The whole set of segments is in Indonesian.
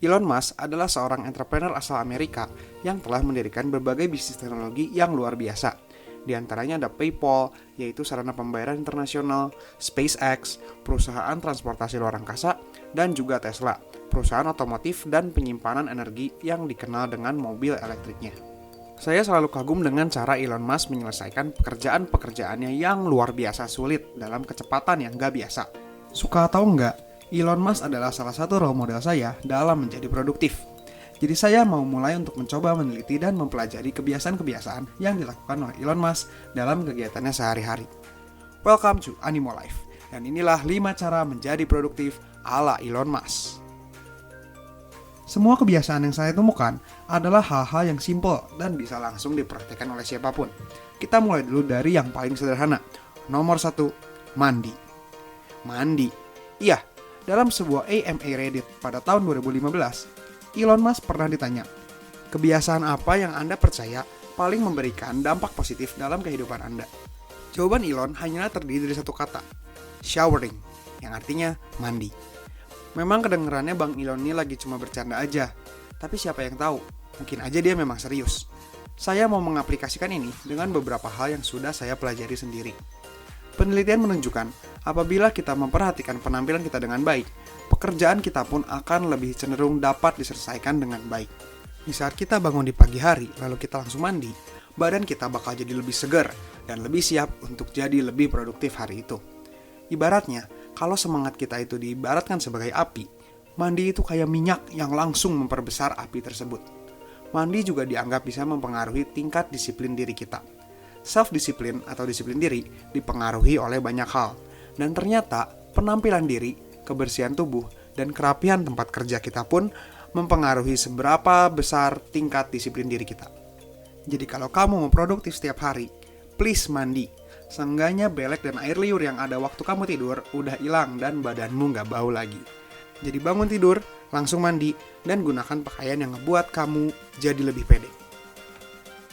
Elon Musk adalah seorang entrepreneur asal Amerika yang telah mendirikan berbagai bisnis teknologi yang luar biasa. Di antaranya ada PayPal, yaitu sarana pembayaran internasional, SpaceX, perusahaan transportasi luar angkasa, dan juga Tesla, perusahaan otomotif dan penyimpanan energi yang dikenal dengan mobil elektriknya. Saya selalu kagum dengan cara Elon Musk menyelesaikan pekerjaan-pekerjaannya yang luar biasa sulit dalam kecepatan yang gak biasa. Suka atau enggak, Elon Musk adalah salah satu role model saya dalam menjadi produktif. Jadi saya mau mulai untuk mencoba meneliti dan mempelajari kebiasaan-kebiasaan yang dilakukan oleh Elon Musk dalam kegiatannya sehari-hari. Welcome to Animo Life, dan inilah 5 cara menjadi produktif ala Elon Musk. Semua kebiasaan yang saya temukan adalah hal-hal yang simple dan bisa langsung dipraktikkan oleh siapapun. Kita mulai dulu dari yang paling sederhana. Nomor 1, mandi. Mandi. Iya, dalam sebuah AMA Reddit pada tahun 2015, Elon Musk pernah ditanya, kebiasaan apa yang Anda percaya paling memberikan dampak positif dalam kehidupan Anda? Jawaban Elon hanyalah terdiri dari satu kata, showering, yang artinya mandi. Memang kedengarannya Bang Elon ini lagi cuma bercanda aja, tapi siapa yang tahu, mungkin aja dia memang serius. Saya mau mengaplikasikan ini dengan beberapa hal yang sudah saya pelajari sendiri. Penelitian menunjukkan, apabila kita memperhatikan penampilan kita dengan baik, pekerjaan kita pun akan lebih cenderung dapat diselesaikan dengan baik. Di saat kita bangun di pagi hari, lalu kita langsung mandi, badan kita bakal jadi lebih segar dan lebih siap untuk jadi lebih produktif hari itu. Ibaratnya, kalau semangat kita itu diibaratkan sebagai api, mandi itu kayak minyak yang langsung memperbesar api tersebut. Mandi juga dianggap bisa mempengaruhi tingkat disiplin diri kita. Self-disiplin atau disiplin diri dipengaruhi oleh banyak hal. Dan ternyata penampilan diri, kebersihan tubuh, dan kerapihan tempat kerja kita pun mempengaruhi seberapa besar tingkat disiplin diri kita. Jadi kalau kamu mau produktif setiap hari, please mandi. Seenggaknya belek dan air liur yang ada waktu kamu tidur udah hilang dan badanmu gak bau lagi. Jadi bangun tidur, langsung mandi, dan gunakan pakaian yang ngebuat kamu jadi lebih pede.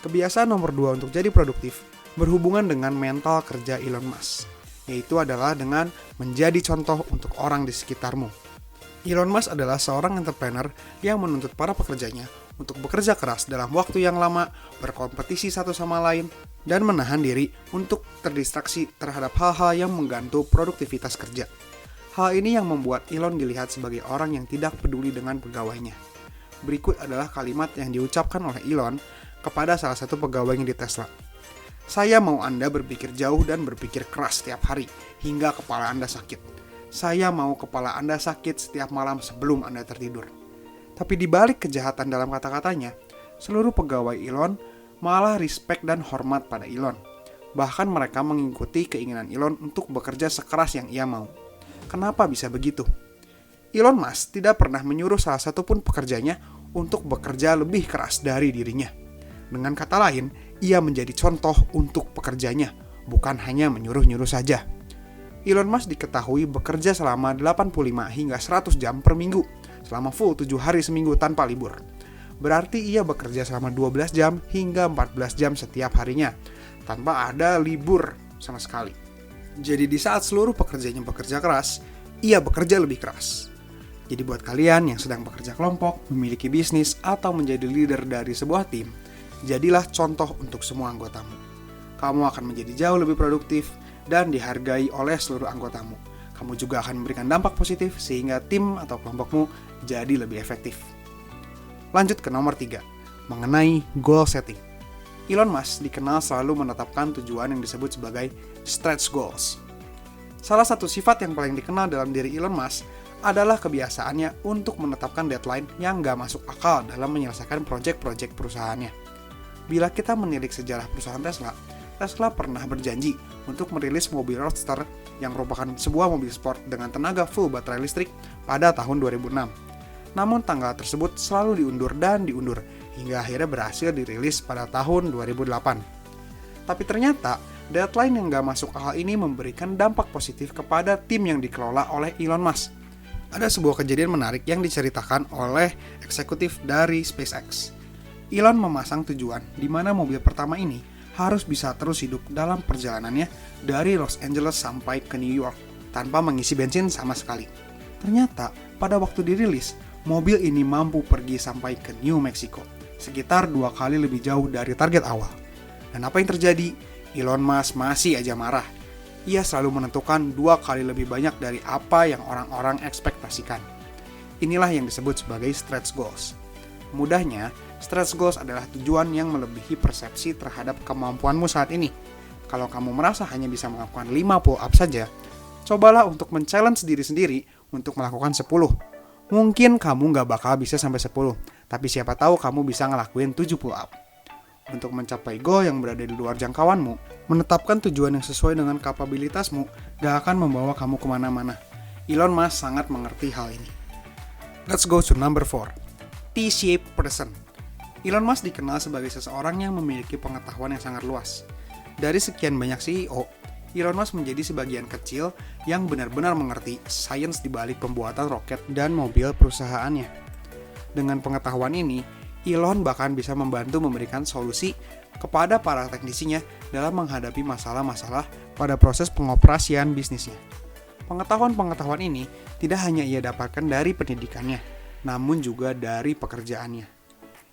Kebiasaan nomor 2 untuk jadi produktif berhubungan dengan mental kerja Elon Musk, yaitu adalah dengan menjadi contoh untuk orang di sekitarmu. Elon Musk adalah seorang entrepreneur yang menuntut para pekerjanya untuk bekerja keras dalam waktu yang lama, berkompetisi satu sama lain, dan menahan diri untuk terdistraksi terhadap hal-hal yang mengganggu produktivitas kerja. Hal ini yang membuat Elon dilihat sebagai orang yang tidak peduli dengan pegawainya. Berikut adalah kalimat yang diucapkan oleh Elon kepada salah satu pegawainya di Tesla. Saya mau Anda berpikir jauh dan berpikir keras setiap hari, hingga kepala Anda sakit. Saya mau kepala Anda sakit setiap malam sebelum Anda tertidur. Tapi di balik kejahatan dalam kata-katanya, seluruh pegawai Elon malah respect dan hormat pada Elon. Bahkan mereka mengikuti keinginan Elon untuk bekerja sekeras yang ia mau. Kenapa bisa begitu? Elon Musk tidak pernah menyuruh salah satu pun pekerjanya untuk bekerja lebih keras dari dirinya. Dengan kata lain, ia menjadi contoh untuk pekerjanya, bukan hanya menyuruh-nyuruh saja. Elon Musk diketahui bekerja selama 85 hingga 100 jam per minggu, selama full 7 hari seminggu tanpa libur. Berarti ia bekerja selama 12 jam hingga 14 jam setiap harinya, tanpa ada libur sama sekali. Jadi di saat seluruh pekerjanya bekerja keras, ia bekerja lebih keras. Jadi buat kalian yang sedang bekerja kelompok, memiliki bisnis, atau menjadi leader dari sebuah tim, jadilah contoh untuk semua anggotamu. Kamu akan menjadi jauh lebih produktif dan dihargai oleh seluruh anggotamu. Kamu juga akan memberikan dampak positif sehingga tim atau kelompokmu jadi lebih efektif. Lanjut ke nomor 3, mengenai goal setting. Elon Musk dikenal selalu menetapkan tujuan yang disebut sebagai stretch goals. Salah satu sifat yang paling dikenal dalam diri Elon Musk adalah kebiasaannya untuk menetapkan deadline yang gak masuk akal dalam menyelesaikan proyek-proyek perusahaannya. Bila kita menilik sejarah perusahaan Tesla, Tesla pernah berjanji untuk merilis mobil Roadster yang merupakan sebuah mobil sport dengan tenaga full baterai listrik pada tahun 2006. Namun tanggal tersebut selalu diundur dan diundur, hingga akhirnya berhasil dirilis pada tahun 2008. Tapi ternyata, deadline yang gak masuk akal ini memberikan dampak positif kepada tim yang dikelola oleh Elon Musk. Ada sebuah kejadian menarik yang diceritakan oleh eksekutif dari SpaceX. Elon memasang tujuan di mana mobil pertama ini harus bisa terus hidup dalam perjalanannya dari Los Angeles sampai ke New York tanpa mengisi bensin sama sekali. Ternyata pada waktu dirilis, mobil ini mampu pergi sampai ke New Mexico, sekitar 2 kali lebih jauh dari target awal. Dan apa yang terjadi? Elon Musk masih aja marah. Ia selalu menentukan 2 kali lebih banyak dari apa yang orang-orang ekspektasikan. Inilah yang disebut sebagai stretch goals. Mudahnya, stretch goals adalah tujuan yang melebihi persepsi terhadap kemampuanmu saat ini. Kalau kamu merasa hanya bisa melakukan 5 pull-up saja, cobalah untuk men-challenge diri sendiri untuk melakukan 10. Mungkin kamu nggak bakal bisa sampai 10, tapi siapa tahu kamu bisa ngelakuin 7 pull-up. Untuk mencapai goal yang berada di luar jangkauanmu, menetapkan tujuan yang sesuai dengan kapabilitasmu gak akan membawa kamu kemana-mana. Elon Musk sangat mengerti hal ini. Let's go to number 4. T-shaped person. Elon Musk dikenal sebagai seseorang yang memiliki pengetahuan yang sangat luas. Dari sekian banyak CEO, Elon Musk menjadi sebagian kecil yang benar-benar mengerti sains di balik pembuatan roket dan mobil perusahaannya. Dengan pengetahuan ini, Elon bahkan bisa membantu memberikan solusi kepada para teknisinya dalam menghadapi masalah-masalah pada proses pengoperasian bisnisnya. Pengetahuan-pengetahuan ini tidak hanya ia dapatkan dari pendidikannya, namun juga dari pekerjaannya.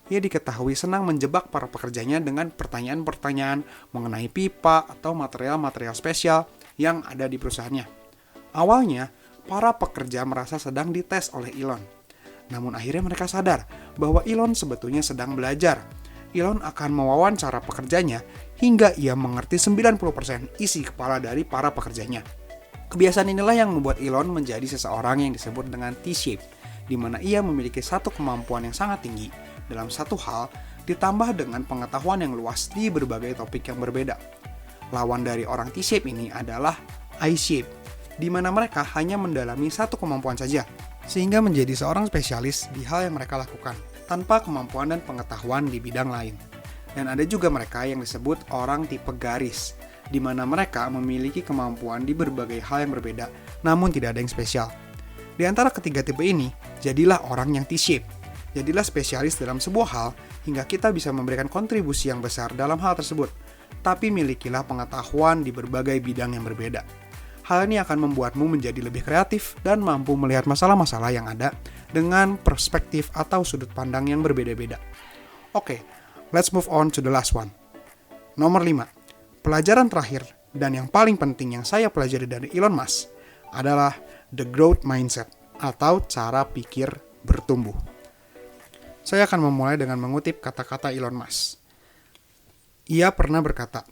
Ia diketahui senang menjebak para pekerjanya dengan pertanyaan-pertanyaan mengenai pipa atau material-material spesial yang ada di perusahaannya. Awalnya, para pekerja merasa sedang dites oleh Elon. Namun akhirnya mereka sadar bahwa Elon sebetulnya sedang belajar. Elon akan mewawancara pekerjanya hingga ia mengerti 90% isi kepala dari para pekerjanya. Kebiasaan inilah yang membuat Elon menjadi seseorang yang disebut dengan T-shaped, di mana ia memiliki satu kemampuan yang sangat tinggi dalam satu hal ditambah dengan pengetahuan yang luas di berbagai topik yang berbeda. Lawan dari orang T-shape ini adalah I-shape, di mana mereka hanya mendalami satu kemampuan saja, sehingga menjadi seorang spesialis di hal yang mereka lakukan, tanpa kemampuan dan pengetahuan di bidang lain. Dan ada juga mereka yang disebut orang tipe garis, di mana mereka memiliki kemampuan di berbagai hal yang berbeda, namun tidak ada yang spesial. Di antara ketiga tipe ini, jadilah orang yang T-shape. Jadilah spesialis dalam sebuah hal hingga kita bisa memberikan kontribusi yang besar dalam hal tersebut. Tapi milikilah pengetahuan di berbagai bidang yang berbeda. Hal ini akan membuatmu menjadi lebih kreatif dan mampu melihat masalah-masalah yang ada dengan perspektif atau sudut pandang yang berbeda-beda. Oke, let's move on to the last one. Nomor 5. Pelajaran terakhir dan yang paling penting yang saya pelajari dari Elon Musk adalah the growth mindset atau cara pikir bertumbuh. Saya akan memulai dengan mengutip kata-kata Elon Musk. Ia pernah berkata,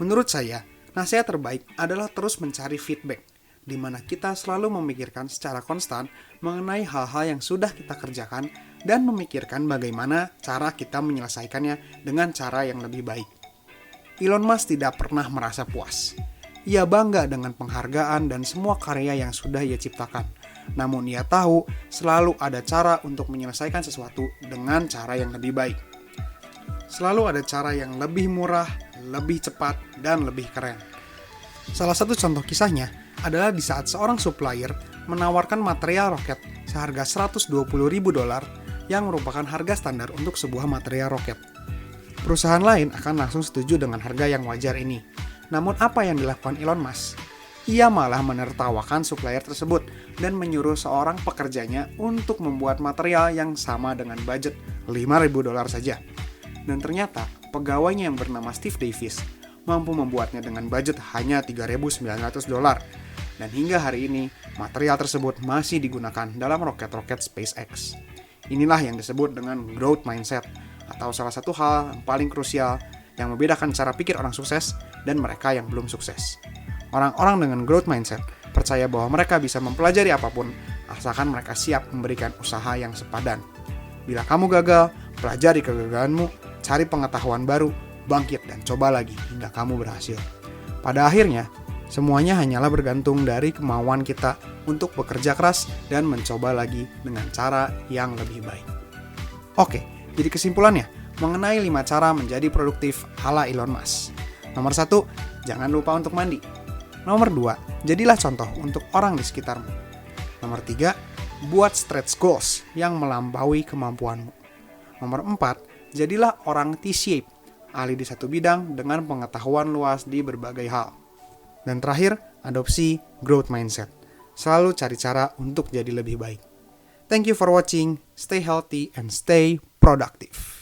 "Menurut saya, nasihat terbaik adalah terus mencari feedback, di mana kita selalu memikirkan secara konstan mengenai hal-hal yang sudah kita kerjakan dan memikirkan bagaimana cara kita menyelesaikannya dengan cara yang lebih baik." Elon Musk tidak pernah merasa puas. Ia bangga dengan penghargaan dan semua karya yang sudah ia ciptakan. Namun ia tahu selalu ada cara untuk menyelesaikan sesuatu dengan cara yang lebih baik. Selalu ada cara yang lebih murah, lebih cepat, dan lebih keren. Salah satu contoh kisahnya adalah di saat seorang supplier menawarkan material roket seharga $120.000 yang merupakan harga standar untuk sebuah material roket. Perusahaan lain akan langsung setuju dengan harga yang wajar ini. Namun apa yang dilakukan Elon Musk? Ia malah menertawakan supplier tersebut dan menyuruh seorang pekerjanya untuk membuat material yang sama dengan budget $5.000 saja. Dan ternyata pegawainya yang bernama Steve Davis mampu membuatnya dengan budget hanya $3.900. Dan hingga hari ini material tersebut masih digunakan dalam roket-roket SpaceX. Inilah yang disebut dengan growth mindset, atau salah satu hal yang paling krusial yang membedakan cara pikir orang sukses dan mereka yang belum sukses. Orang-orang dengan growth mindset percaya bahwa mereka bisa mempelajari apapun asalkan mereka siap memberikan usaha yang sepadan. Bila kamu gagal, pelajari kegagalanmu, cari pengetahuan baru, bangkit dan coba lagi hingga kamu berhasil. Pada akhirnya, semuanya hanyalah bergantung dari kemauan kita untuk bekerja keras dan mencoba lagi dengan cara yang lebih baik. Oke, jadi kesimpulannya, mengenai 5 cara menjadi produktif ala Elon Musk. Nomor 1, jangan lupa untuk mandi. Nomor 2, jadilah contoh untuk orang di sekitarmu. Nomor 3, buat stretch goals yang melampaui kemampuanmu. Nomor 4, jadilah orang T-shape, ahli di satu bidang dengan pengetahuan luas di berbagai hal. Dan terakhir, adopsi growth mindset. Selalu cari cara untuk jadi lebih baik. Thank you for watching. Stay healthy and stay productive.